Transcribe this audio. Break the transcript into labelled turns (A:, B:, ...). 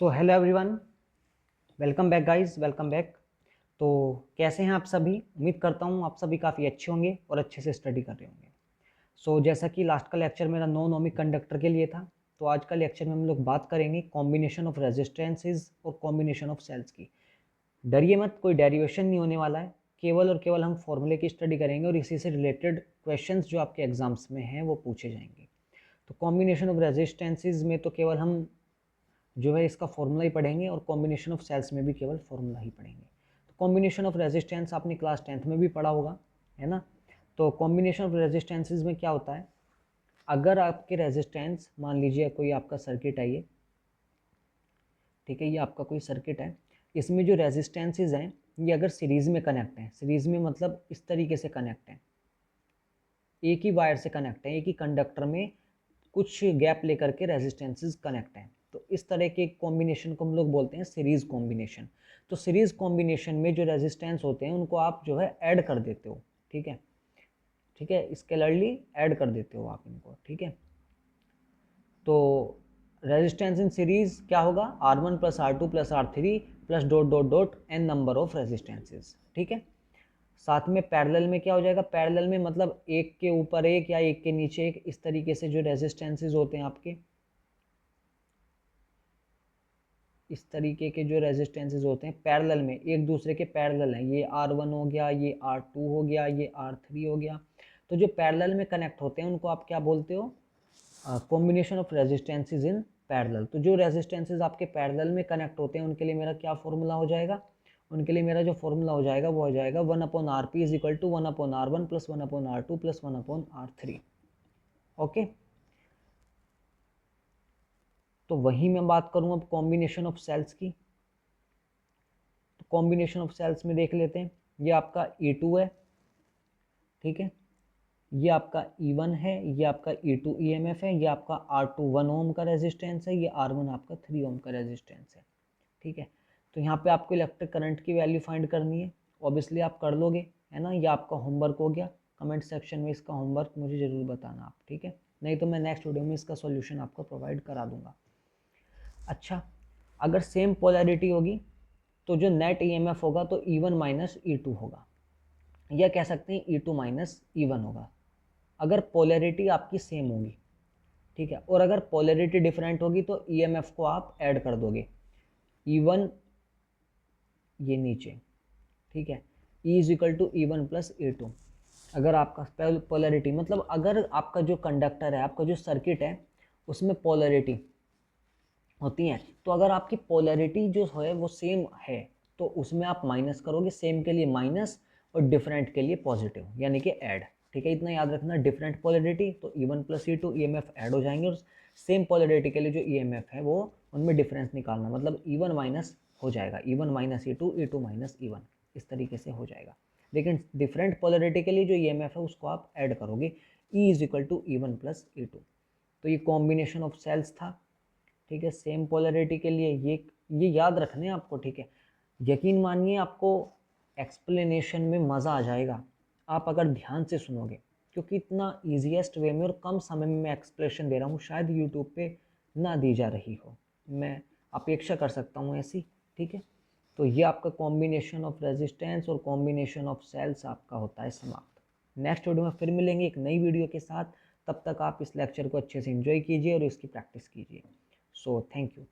A: So hello everyone, welcome back guys, welcome back. तो कैसे हैं आप सभी? उम्मीद करता हूँ आप सभी काफ़ी अच्छे होंगे और अच्छे से स्टडी कर रहे होंगे। सो जैसा कि लास्ट का लेक्चर मेरा नॉन ओमिक कंडक्टर के लिए था, तो आज का लेक्चर में हम लोग बात करेंगे कॉम्बिनेशन ऑफ रेजिस्टेंसेज और कॉम्बिनेशन ऑफ सेल्स की। डरिए मत, कोई डेरिवेशन नहीं होने वाला है, केवल और केवल हम फॉर्मूले की स्टडी करेंगे और इसी से रिलेटेड क्वेश्चंस जो आपके एग्जाम्स में हैं वो पूछे जाएंगे। तो कॉम्बिनेशन ऑफ रेजिस्टेंसेज में तो केवल हम जो है इसका फॉर्मूला ही पढ़ेंगे और कॉम्बिनेशन ऑफ सेल्स में भी केवल फॉर्मूला ही पढ़ेंगे। तो कॉम्बिनेशन ऑफ रेजिस्टेंस आपने क्लास 10th में भी पढ़ा होगा, है ना। तो कॉम्बिनेशन ऑफ रेजिस्टेंसेज में क्या होता है, अगर आपके रेजिस्टेंस, मान लीजिए कोई आपका सर्किट है ये, ठीक है, ये आपका कोई सर्किट है, इसमें जो रेजिस्टेंसेज हैं ये अगर सीरीज़ में कनेक्ट हैं, सीरीज़ में मतलब इस तरीके से कनेक्ट हैं, एक ही वायर से कनेक्ट है, एक ही कंडक्टर में कुछ गैप लेकर के रेजिस्टेंसेज कनेक्ट हैं, तो इस तरह के कॉम्बिनेशन को हम लोग बोलते हैं सीरीज कॉम्बिनेशन। तो सीरीज कॉम्बिनेशन में जो रेजिस्टेंस होते हैं उनको आप जो है ऐड कर देते हो, ठीक है, ठीक है, स्केलरली ऐड कर देते हो आप इनको, ठीक है। तो रेजिस्टेंस इन सीरीज क्या होगा, R1 plus R2 plus R3 plus dot dot dot n number of resistances, ठीक है। साथ में पैरेलल में क्या हो जाएगा, पैरेलल में मतलब एक के ऊपर एक या एक के नीचे एक, इस तरीके से जो रेजिस्टेंसेज होते हैं आपके, इस तरीके के जो रेजिस्टेंसेज होते हैं पैरेलल में, एक दूसरे के पैरेलल हैं, ये R1 हो गया, ये R2 हो गया, ये R3 हो गया। तो जो पैरेलल में कनेक्ट होते हैं उनको आप क्या बोलते हो, combination of resistances in parallel. तो जो रेजिस्टेंसेज आपके पैरेलल में कनेक्ट होते हैं उनके लिए मेरा क्या फॉर्मूला हो जाएगा, उनके लिए मेरा जो फॉर्मूला हो जाएगा वो हो जाएगा 1/RP is equal to 1/R1 plus 1/R2 plus 1/R3। Okay, तो वही मैं बात करूं अब कॉम्बिनेशन ऑफ सेल्स की। तो कॉम्बिनेशन ऑफ सेल्स में देख लेते हैं, ये आपका E2 है, ठीक है, ये आपका E1 है, ये आपका E2 EMF है, ये आपका R2 1 ओम का रेजिस्टेंस है, ये R1 आपका 3 ओम का रेजिस्टेंस है, ठीक है। तो यहाँ पे आपको इलेक्ट्रिक करंट की वैल्यू फाइंड करनी है, ऑब्वियसली आप कर लोगे, है ना। ये आपका होमवर्क हो गया, कमेंट सेक्शन में इसका होमवर्क मुझे ज़रूर बताना आप, ठीक है, नहीं तो मैं नेक्स्ट वीडियो में इसका सॉल्यूशन आपको प्रोवाइड करा दूंगा। अच्छा, अगर सेम पोलैरिटी होगी तो जो नेट ईएमएफ होगा तो E1 माइनस E2 होगा, या कह सकते हैं E2 माइनस E1 होगा, अगर पोलैरिटी आपकी सेम होगी, ठीक है। और अगर पोलैरिटी डिफरेंट होगी तो ईएमएफ को आप ऐड कर दोगे, E1 ये नीचे, ठीक है, E is equal to E1 plus E2। अगर आपका पोलैरिटी मतलब अगर आपका जो कंडक्टर है, आपका जो सर्किट है उसमें पोलैरिटी होती हैं, तो अगर आपकी पोलैरिटी जो है वो सेम है तो उसमें आप माइनस करोगे, सेम के लिए माइनस और डिफरेंट के लिए पॉजिटिव, यानी कि ऐड, ठीक है। इतना याद रखना, डिफरेंट पोलैरिटी तो E1 plus E2 EMF add हो जाएंगे, और सेम पोलैरिटी के लिए जो ईएमएफ है वो उनमें डिफरेंस निकालना, मतलब E1 माइनस हो जाएगा, E1 minus E2, E2 minus E1, इस तरीके से हो जाएगा। लेकिन डिफरेंट पोलैरिटी के लिए जो ईएमएफ है उसको आप ऐड करोगे, E is equal to E1 plus E2। तो ये कॉम्बिनेशन ऑफ सेल्स था, ठीक है, सेम पोलैरिटी के लिए ये याद रखने हैं आपको, ठीक है। यकीन मानिए आपको एक्सप्लेनेशन में मज़ा आ जाएगा आप अगर ध्यान से सुनोगे, क्योंकि इतना ईजीएस्ट वे में और कम समय में मैं एक्सप्लेनेशन दे रहा हूँ, शायद यूट्यूब पे ना दी जा रही हो, मैं अपेक्षा कर सकता हूँ ऐसी, ठीक है। तो ये आपका कॉम्बिनेशन ऑफ रेजिस्टेंस और कॉम्बिनेशन ऑफ सेल्स आपका होता है समाप्त। नेक्स्ट वीडियो में फिर मिलेंगे एक नई वीडियो के साथ, तब तक आप इस लेक्चर को अच्छे से एंजॉय कीजिए और इसकी प्रैक्टिस कीजिए। So thank you.